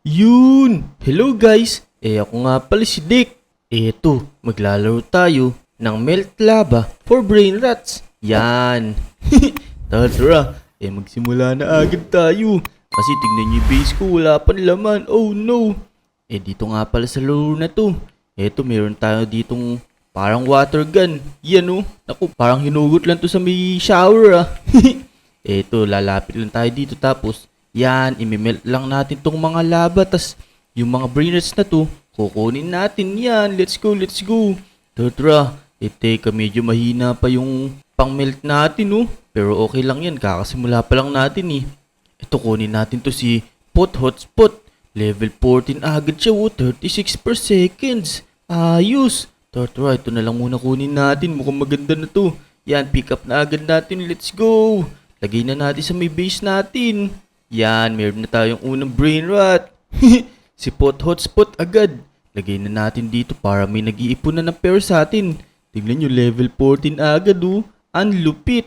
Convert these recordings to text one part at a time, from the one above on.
Yun! Hello guys! Ako nga pala si Dick. Eto, maglalaro tayo ng Melt Lava for Brain Rats. Yan! Tara, magsimula na agad tayo. Kasi tignan niyo yung base ko, wala pang laman. Oh no! Dito nga pala sa laro na to. Eto, meron tayo ditong parang water gun. Yan oh. Naku, parang hinugot lang to sa may shower ah. Eto, lalapit lang tayo dito tapos yan, imimelt lang natin tong mga lava. Tas yung mga brainers na to, kukunin natin yan. Let's go, let's go. Tara, teka, medyo mahina pa yung pang-melt natin, oh. Pero okay lang yan, kakasimula pa lang natin, eh. Ito, kunin natin to si Pot Hotspot. Level 14 agad siya, oh. 36 per seconds. Ayos. Tara, ito na lang muna kunin natin. Mukhang maganda na to. Yan, pick up na agad natin. Let's go. Lagay na natin sa may base natin. Yan, meron na tayong unang brain rot. Si Pot Hotspot agad. Lagay na natin dito para may nag-iipon na ng pera sa atin. Tignan nyo, level 14 agad oh. Ang lupit.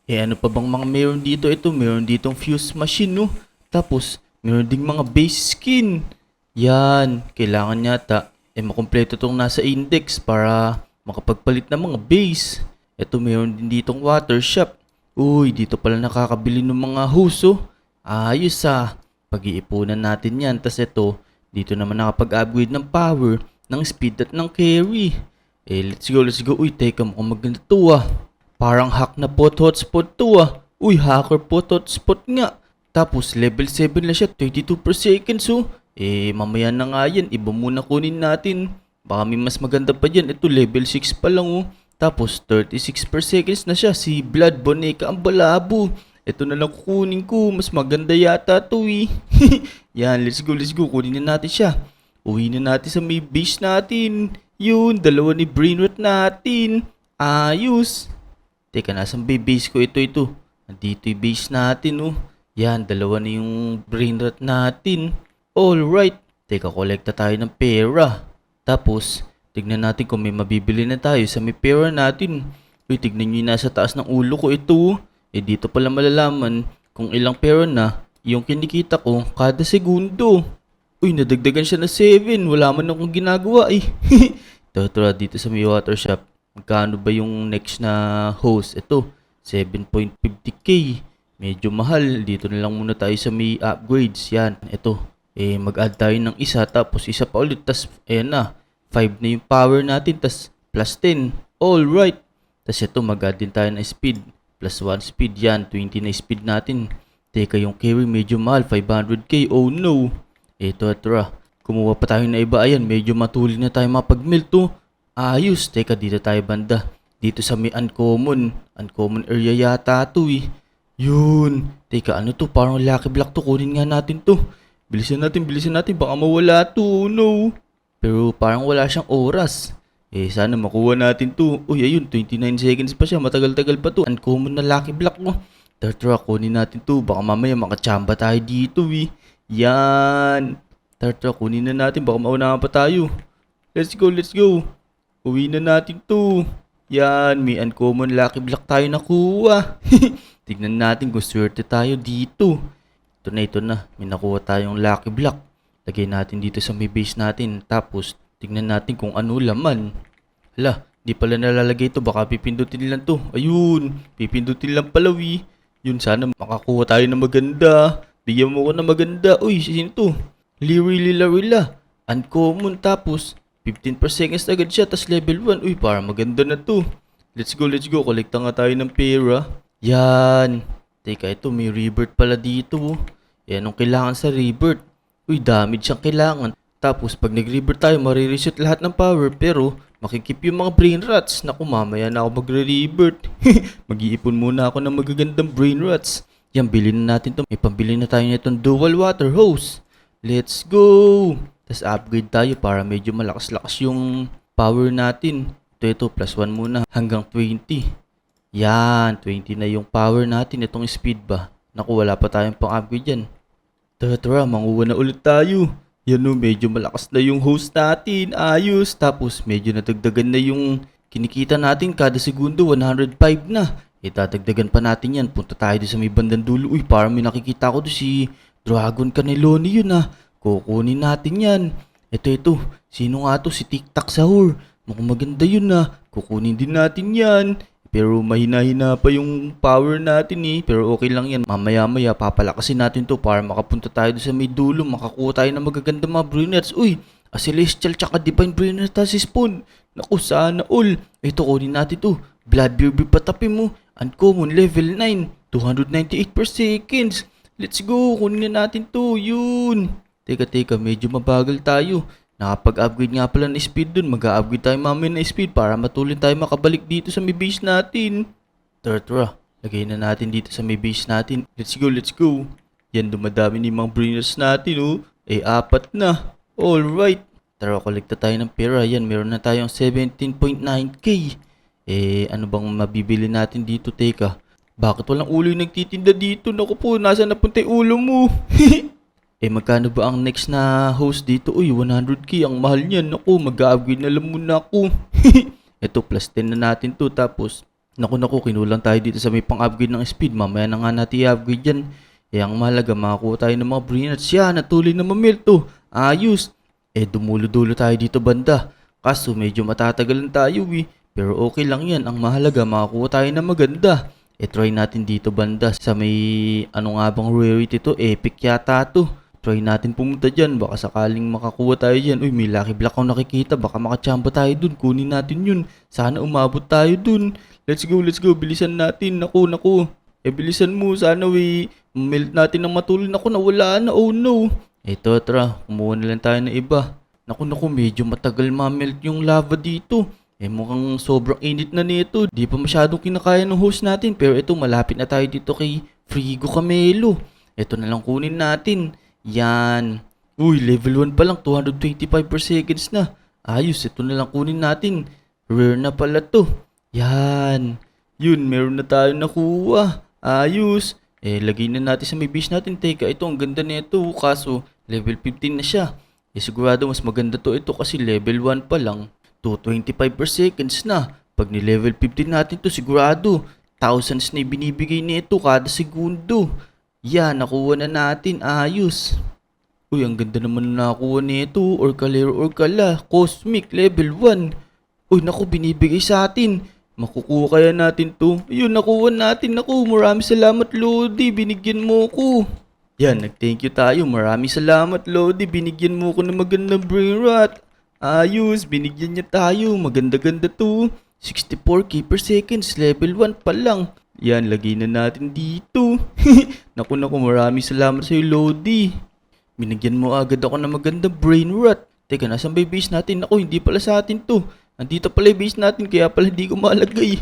Ano pa bang mga meron dito? Ito, meron ditong fuse machine oh. Tapos, meron ding mga base skin. Yan, kailangan yata. Makumpleto tong nasa index para makapagpalit ng mga base. Ito, meron din ditong water shop. Uy, dito pala nakakabili ng mga hose oh. Ayos ah. Pag-iipunan natin yan. Tas ito, dito naman nakapag-upgrade ng power, ng speed at ng carry. Let's go, let's go. Uy, teka, mukhang maganda to ah. Parang hack na Pot Hotspot to ah. Uy, hacker Pot Hotspot nga. Tapos level 7 na siya, 22 per seconds oh. Mamaya na nga yan, iba muna kunin natin. Baka may mas maganda pa dyan. Ito, level 6 pa lang oh. Tapos 36 per seconds na siya, si Blood Boneka ang balabo. Ito na lang kukunin ko. Mas maganda yata to eh. Yan, let's go, let's go. Kunin na natin siya. Uwi na natin sa may base natin. Yun, dalawa ni brainrot natin. Ayos. Teka, nasan ba yung base ko? Ito. Nandito yung base natin oh. Yan, dalawa na yung brainrot natin. Alright. Teka, kolekta tayo ng pera. Tapos, tignan natin kung may mabibili na tayo sa may pera natin. Uy, tignan nyo yung nasa taas ng ulo ko. Ito oh. Dito pala malalaman kung ilang pera na yung kinikita ko kada segundo. Uy, nadagdagan siya na 7. Wala man akong ginagawa eh. Tara, dito sa may water shop. Magkano ba yung next na host? Ito, 7.50k. Medyo mahal. Dito na lang muna tayo sa may upgrades. Yan, ito. Mag-add tayo ng isa tapos isa pa ulit. Tas, ayan na. 5 na yung power natin. Tas, plus 10. Alright. Tas ito, mag-add din tayo ng speed. Plus 1 speed yan, 20 na speed natin. Teka, yung carry medyo mahal, 500k, oh no. Tara, kumuha pa tayo na iba, ayan, medyo matuli na tayo mapag-melt to. Ayos, teka, dito tayo banda. Dito sa may uncommon area yata to eh. Yun, teka, ano to, parang lucky block to, kunin nga natin to. Bilisan natin, baka mawala to, oh no. Pero parang wala siyang oras. Sana makuha natin to. Uy, ayun, 29 seconds pa siya. Matagal-tagal pa to. Uncommon na lucky block mo. Tara, kunin natin to. Baka mamaya makachamba tayo dito eh. Yan. Tara, kunin na natin. Baka maunahan pa tayo. Let's go, let's go. Uwi na natin to. Yan, may uncommon lucky block tayo nakuha. Tignan natin kung swerte tayo dito. Ito na. May nakuha tayong lucky block. Lagay natin dito sa may base natin. Tapos, tignan natin kung ano laman. Hala, di pala nalalagay ito. Baka pipindutin lang to. Ayun, pipindutin lang pala wi. Yun, sana makakuha tayo na maganda. Bigyan mo ko na maganda. Uy, sino to? Lirila. Uncommon tapos 15 per seconds agad siya. Tas level 1. Uy, para maganda na to. Let's go. Kolekta nga tayo ng pera. Yan. Teka, ito may rebirth pala dito. Anong kailangan sa rebirth? Uy, damage siyang kailangan. Tapos pag nag-rebirth tayo, marireset lahat ng power pero makikip yung mga brain rats. Naku, mamaya na ako magre-rebirth. Mag-iipon muna ako ng magagandang brain rats. Yan, bilhin na natin to. May pambili na tayo nitong dual water hose. Let's go! Tapos upgrade tayo para medyo malakas-lakas yung power natin. Ito, plus 1 muna hanggang 20. Yan, 20 na yung power natin. Itong speed ba? Naku, wala pa tayong pang-upgrade yan. Tara, manguha na ulit tayo. Yan o, medyo malakas na yung host natin. Ayos. Tapos medyo nadagdagan na yung kinikita natin kada segundo. 105 na. Dadagdagan pa natin yan. Punta tayo doon sa may bandang dulo. Uy, parang may nakikita ko doon si Dragon Cannelloni yun ah. Kukunin natin yan. Ito. Sino nga to? Si TikTok Sahur. Mukhang maganda yun na. Kukunin din natin yan. Pero mahina-hina pa yung power natin eh. Pero okay lang yan. Mamaya-maya papalakasin natin to para makapunta tayo sa may dulo. Makakuha tayo ng magaganda mga brunettes. Uy, a Celestial tsaka Divine Brunette tayo si Spawn. Naku, sana all. Ito, kunin natin to. Blood Beauty patapin mo. Uncommon level 9. 298 per seconds. Let's go. Kunin na natin to. Yun. Teka, medyo mabagal tayo. Nakapag-upgrade nga pala ng speed dun. Mag-upgrade tayo mamaya ng speed para matulin tayo makabalik dito sa may base natin. Tara. Lagay na natin dito sa may base natin. Let's go. Yan, dumadami ni mga brainers natin oh. Eh, 4 na. Alright. Tara, kolekta tayo ng pera. Yan, meron na tayong 17.9k. Eh, ano bang mabibili natin dito? Teka. Bakit walang ulo yung nagtitinda dito? Naku po, nasaan napunta yung ulo mo? Eh, magkano ba ang next na host dito? Uy, 100k. Ang mahal niyan. Naku, mag-upgrade na lang muna ako. Ito, plus 10 na natin to. Tapos, naku, kinulang tayo dito sa may pang-upgrade ng speed. Mamaya na nga natin i-upgrade yan. Eh, ang mahalaga, makakuha tayo ng mga brainers. Yan, natuloy na mamil to. Ayos. Eh, dumulo-dulo tayo dito banda. Kaso, medyo matatagalan tayo eh. Pero okay lang yan. Ang mahalaga, makakuha tayo ng maganda. Eh, try natin dito banda. Sa may, ano nga bang rarity to? Epic yata to. Try natin pumunta dyan. Baka sakaling makakuha tayo dyan. Uy, may lucky block akong nakikita. Baka makachamba tayo dun. Kunin natin yun. Sana umabot tayo dun. Let's go. Bilisan natin. Naku. Eh, bilisan mo. Sana melt natin ng matulin. Naku, nawala na. Oh no. Ito, tara. Kumuha na lang tayo ng iba. Naku. Medyo matagal ma-melt yung lava dito. Eh, mukhang sobrang init na nito. Di pa masyadong kinakaya ng host natin. Pero ito, malapit na tayo dito kay Frigo Camelo. Ito na lang kunin natin. Yan. Uy, level 1 pa lang. 225 per seconds na. Ayos, ito na lang kunin natin. Rare na pala to. Yan. Yun, meron na tayo nakuha. Ayos. Eh, lagay na natin sa may base natin. Teka, ito, ang ganda nito. Kaso, level 15 na siya. Eh, sigurado mas maganda to ito kasi level 1 pa lang. 225 per seconds na. Pag ni-level 15 natin to, sigurado, thousands na ibinibigay nito kada segundo. Yan, nakuha na natin. Ayos. Uy, ang ganda naman na nakuha nito. Orcalero, Cosmic, level 1. Uy, naku, binibigay sa atin. Makukuha kaya natin to. Ayun, nakuha natin. Naku, maraming salamat, Lodi. Binigyan mo ko. Yan, nag-thank you tayo. Maraming salamat, Lodi. Binigyan mo ko ng magandang brain rot. Ayos, binigyan niya tayo. Maganda-ganda to. 64k per seconds. Level 1 pa lang. Yan, lagay na natin dito. Naku, maraming salamat sa'yo, Lodi. Binigyan mo agad ako ng maganda brain rot. Teka, nasan ba yung base natin? Naku, hindi pala sa atin to. Nandito pala yung base natin, kaya pala hindi ko malagay.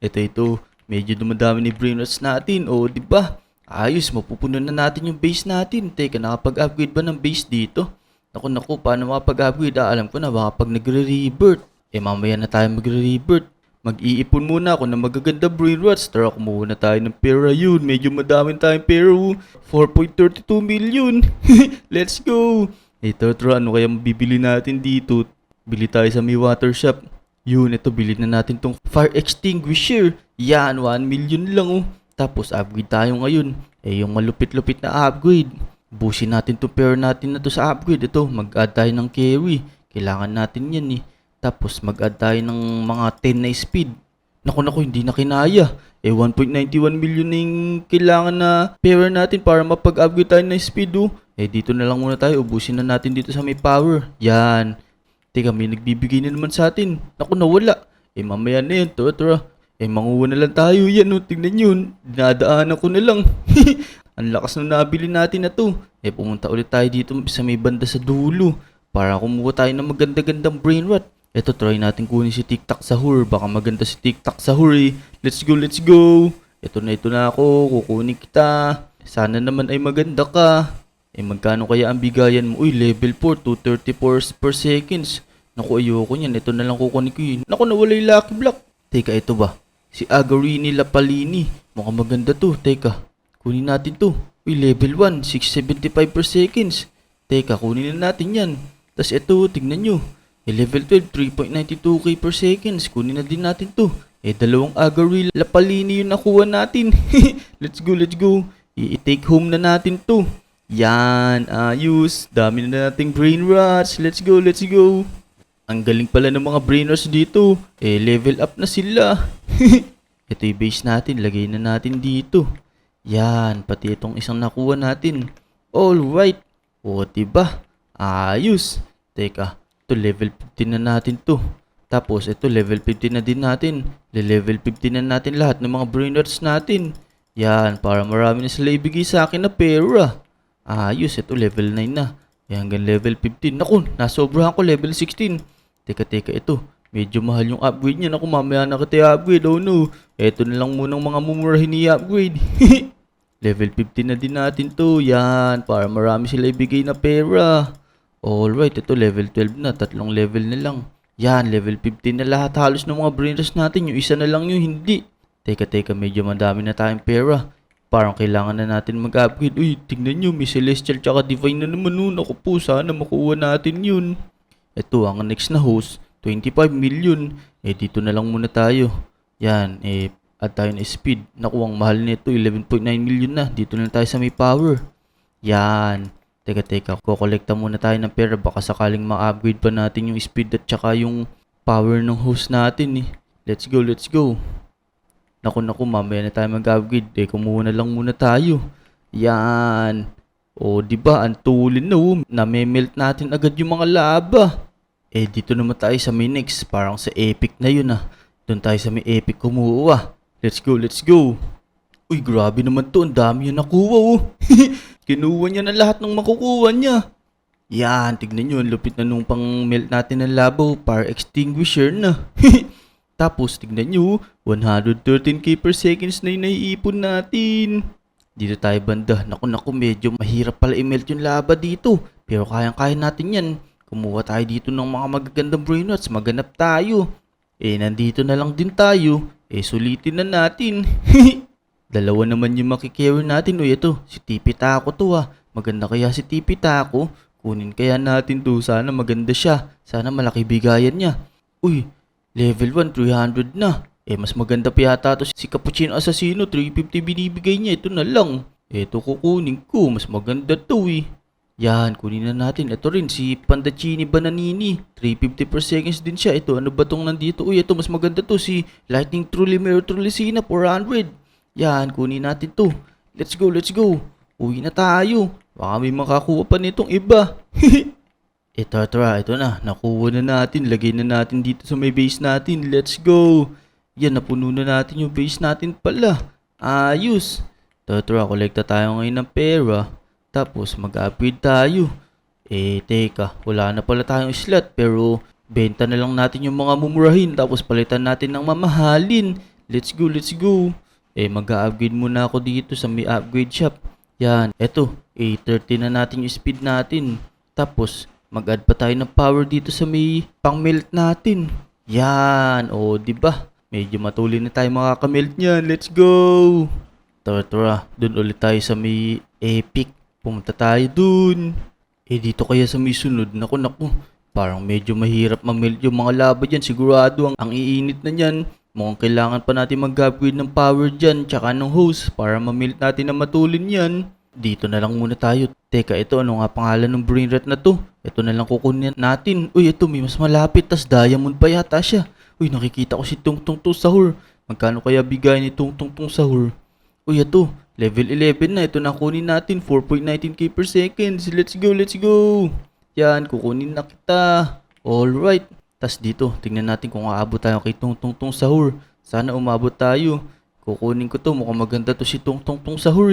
Ito. Medyo dumadami ni brain rots natin. O, diba? Ayos, mapupuno na natin yung base natin. Teka, nakapag-upgrade ba ng base dito? Naku, paano makapag-upgrade? Alam ko na, baka pag nagre-rebirth. Eh, mamaya na tayo magre-rebirth. Mag-iipon muna ako ng magaganda brain rots. Tara, kumuha na tayo ng pera yun. Medyo madaming tayong pera. 4.32 million. Let's go. Ito, ano kaya mabibili natin dito? Bili tayo sa may water shop. Yun, ito, bili na natin tong fire extinguisher. Yan, 1 million lang oh. Tapos, upgrade tayo ngayon. Eh, yung malupit-lupit na upgrade. Busin natin to pera natin na to sa upgrade. Ito, mag-add tayo ng carry. Kailangan natin yan eh. Tapos, mag-add tayo ng mga 10 na speed. Naku, hindi na kinaya. Eh, 1.91 million na yung kailangan na pera natin para mapag-upgrade tayo ng speed oh. Eh, dito na lang muna tayo. Ubusin na natin dito sa may power. Yan. Teka, may nagbibigay na naman sa atin. Naku, nawala. Eh, mamaya na yan. Tara. Eh, manguha na lang tayo. Yan oh, tingnan yun. Dinadaanan ko na lang. Ang lakas na nabili natin na to. Eh, pumunta ulit tayo dito sa may banda sa dulo. Para kumuha tayo ng maganda-gandang brain rot. Eto, try natin kunin si TikTok Sahur. Baka maganda si TikTok Sahur eh. Let's go. Ito na ako. Kukunin kita. Sana naman ay maganda ka. Eh, magkano kaya ang bigayan mo? Uy, level 4. 234 per seconds. Naku, ayoko niyan. Ito na lang kukunin ko yun. Naku, nawala yung lucky block. Teka, ito ba? Si Agarini Lapalini. Mukhang maganda to. Teka, kunin natin to. Uy, level 1. 675 per seconds. Teka, kunin na natin yan. Tapos ito, tignan nyo. Eh, level 12, 3.92k per seconds. Kunin na din natin to. Eh, dalawang Agarini Lapalini yung nakuha natin. Let's go. I-take home na natin to. Yan, ayos. Dami na nating brain rats. Let's go, let's go. Ang galing pala ng mga brain rats dito. Level up na sila. Ito yung base natin. Lagay na natin dito. Yan, pati itong isang nakuha natin. Alright. O, diba? Ayos. Teka, ito level 15 na natin to. Tapos, ito level 15 na din natin. Level 15 na natin lahat ng mga brain rats natin. Yan, para marami na sila ibigay sa akin na pera. Ayos, ito level 9 na. Yan, hanggang level 15. Naku, nasobrahan ko level 16. Teka, ito. Medyo mahal yung upgrade niya. Naku, mamaya na kita i-upgrade. Oh no. Ito na lang munang mga mumurahin i-upgrade. Level 15 na din natin to. Yan, para marami sila ibigay na pera. Alright, ito level 12 na. 3 level na lang. Yan, level 15 na lahat halos ng mga brain rats natin. Yung isa na lang yung hindi. Teka, medyo madami na tayong pera. Parang kailangan na natin mag-upgrade. Uy, tingnan nyo, may Celestial tsaka Divine na naman nun. Ako po, sana makuha natin yun. Ito, ang next na host, 25 million. Dito na lang muna tayo. Yan, add tayo na speed. Naku, ang mahal nito, 11.9 million na. Dito na tayo sa may power. Yan. Teka, kukolekta muna tayo ng pera. Baka sakaling ma-upgrade pa natin yung speed at tsaka yung power ng host natin Let's go. Naku, mamaya na tayo mag-upgrade. Kumuha na lang muna tayo. Yan. O, diba, ang tulin na Namemelt natin agad yung mga lava. Dito naman tayo sa may next. Parang sa epic na yun Doon tayo sa may epic kumuha. Let's go. Uy, grabe naman to. Ang dami yung nakuha Kinuha niya na lahat ng makukuha niya. Yan, tignan nyo. Ang lupit na nung pang melt natin ng lava. Fire extinguisher na. Tapos, tignan nyo, 113k per seconds na yung naiipon natin. Dito tayo banda. Naku, medyo mahirap pala i-melt yung lava dito. Pero kayang-kaya natin yan. Kumuha tayo dito ng mga magagandang brain rats. Maganap tayo. Nandito na lang din tayo. Sulitin na natin. Dalawa naman yung makicarry natin. Uy, ito, si Tipi Taco to Maganda kaya si Tipi Taco. Kunin kaya natin to. Sana maganda siya. Sana malaki bigayan niya. Uy, level 1, 300 na. Mas maganda pa yata to si Cappuccino Assassino. 350 binibigay niya. Ito na lang. Ito kukunin ko. Mas maganda to Yan, kunin na natin. Ito rin, si Pandachini Bananini. 350 per seconds din siya. Ito, ano ba tong nandito? Uy, ito, mas maganda to. Si Lightning Trulimero Trulicina, 400. Yan, kunin natin to. Let's go. Uwi na tayo. Baka may makakuha pa nitong iba. Ito na. Nakuha na natin. Lagay na natin dito sa may base natin. Let's go. Yan, napuno na natin yung base natin pala. Ayos. Kolekta tayo ngayon ng pera. Tapos, mag-upgrade tayo. Teka. Wala na pala tayong slot. Pero, benta na lang natin yung mga mumurahin. Tapos, palitan natin ng mamahalin. Let's go. Mag-upgrade muna ako dito sa may upgrade shop. Yan. Eto. 30 na natin yung speed natin. Tapos, mag-add pa tayo ng power dito sa may pang-melt natin. Yan. O, diba? Medyo matuli na tayo makakamelt niyan. Let's go! Tara. Doon ulit tayo sa may epic. Pumunta tayo dun. Dito kaya sa may sunod. Naku. Parang medyo mahirap ma-melt yung mga lava dyan. Sigurado ang iinit na dyan. Mukhang kailangan pa natin mag-upgrade ng power dyan. Tsaka ng hose para ma-melt natin na matulin yan. Dito na lang muna tayo. Teka, ito ano nga pangalan ng brain rat na to? Ito na lang kukunin natin. Uy, ito may mas malapit. Tas diamond pa yata siya. Uy, nakikita ko si Tungtung Sahur. Magkano kaya bigay ni Tungtung Sahur? Uy, ito. Level 11 na. Ito na kunin natin. 4.19k per seconds. Let's go. Yan, kukunin na kita. Alright. Tas dito, tingnan natin kung aabot tayo kay Tungtung Sahur. Sana umabot tayo. Kukunin ko to. Mukhang maganda to si Tungtung Sahur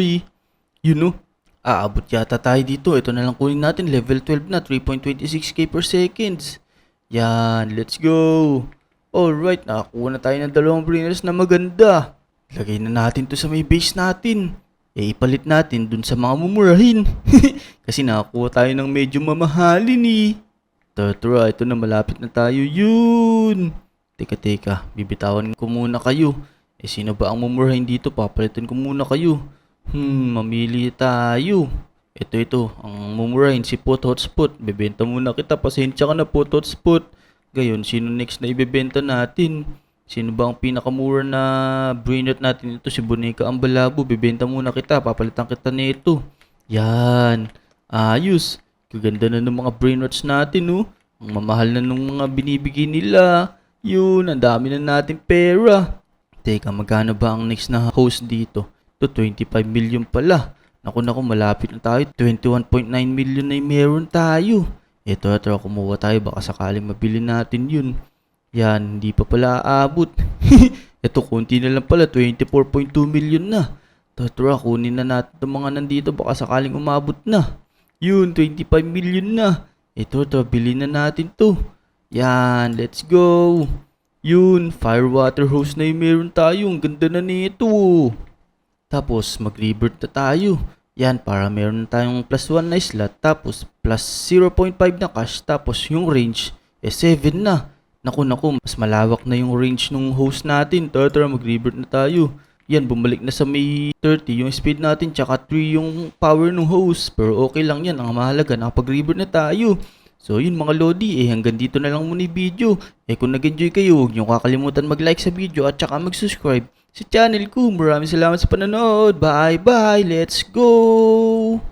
aabot yata tayo dito. Ito na lang kunin natin. Level 12 na. 3.26k per seconds. Yan, let's go. Alright, nakakuha na tayo ng dalawang brainers na maganda. Lagay na natin to sa may base natin. Ipalit natin dun sa mga mumurahin. Kasi nakakuha tayo ng medyo mamahalin Tara, ito na malapit na tayo. Yun. Teka, bibitawan ko muna kayo. Sino ba ang mumurahin dito? Papalitan ko muna kayo. Mamili tayo. Ito, ang mumurahin si Pot Hotspot. Bebenta muna kita, pasensya ka na Pot Hotspot. Gayon, sino next na ibebenta natin? Sino ba ang pinakamura na brain rat natin? Ito si Boneka ang Balabo. Bebenta muna kita, papalitan kita nito. Yan. Ayos. Kaganda na ng mga brain rots natin, oh. Ang mamahal na nung mga binibigay nila. Yun, ang dami na natin pera. Teka, magkano ba ang next na host dito? Ito, 25 million pala. Naku, malapit na tayo. 21.9 million na yung meron tayo. Ito, kumuha tayo. Baka sakaling mabili natin yun. Yan, hindi pa pala aabot. Ito, konti na lang pala. 24.2 million na. Ito, kunin na natin itong mga nandito. Baka sakaling umabot na. Yun, 25 million na. Ito, bilhin na natin to. Yan, let's go. Yun, firewater hose na yung meron tayo. Ang ganda na nito. Tapos, mag-revert na tayo. Yan, para meron tayong plus 1 na slot. Tapos, plus 0.5 na cash. Tapos, yung range, 7 na. Naku, mas malawak na yung range ng host natin. Tara, mag-revert na tayo. Yan, bumalik na sa may 30 yung speed natin. Tsaka 3 yung power ng host. Pero okay lang yan. Ang mahalaga, nakapag-revert na tayo. So yun mga Lodi, hanggang dito na lang muna yung video. Kung nag-enjoy kayo, huwag niyo kakalimutan mag-like sa video at saka mag-subscribe sa channel ko. Maraming salamat sa panonood. Bye bye, let's go!